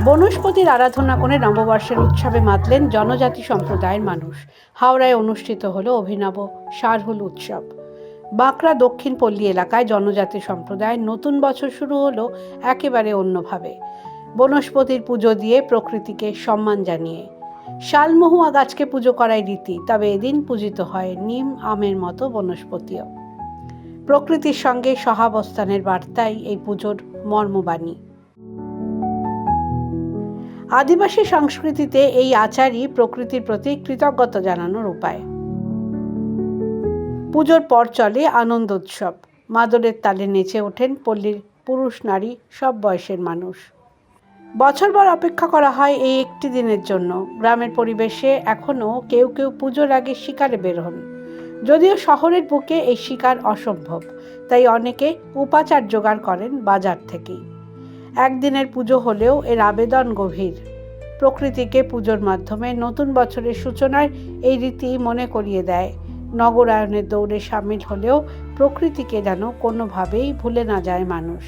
বনস্পতির আরাধনা করে নববর্ষের উৎসবে মাতলেন জনজাতি সম্প্রদায়ের মানুষ। হাওড়ায় অনুষ্ঠিত হলো অভিনব শারহুল উৎসব। বাঁকড়া দক্ষিণ পল্লী এলাকায় জনজাতি সম্প্রদায়ের নতুন বছর শুরু হলো একেবারে অন্যভাবে। বনস্পতির পুজো দিয়ে প্রকৃতিকে সম্মান জানিয়ে। শালমহুয়া গাছকে পুজো করাই রীতি, তবে এদিন পূজিত হয় নিম আমের মতো বনস্পতিও। প্রকৃতির সঙ্গে সহাবস্থানের বার্তাই এই পুজোর মর্মবাণী। আদিবাসী সংস্কৃতিতে এই আচারই প্রকৃতির প্রতি কৃতজ্ঞতা জানানোর উপায়। পুজোর পর চলে আনন্দ উৎসব। মাদলের তালে নেচে ওঠেন পল্লীর পুরুষ নারী সব বয়সের মানুষ। বছরভর অপেক্ষা করা হয় এই একটি দিনের জন্য। গ্রামের পরিবেশে এখনও কেউ কেউ পুজোর আগে শিকারে বের হন। যদিও শহরের বুকে এই শিকার অসম্ভব, তাই অনেকে উপাচার জোগাড় করেন বাজার থেকেই। একদিনের পুজো হলেও এর আবেদন গভীর। প্রকৃতিকে পুজোর মাধ্যমে নতুন বছরের সূচনার এই রীতি মনে করিয়ে দেয় নগরায়নের দৌড়ে সামিল হলেও প্রকৃতিকে যেন কোনোভাবেই ভুলে না যায় মানুষ।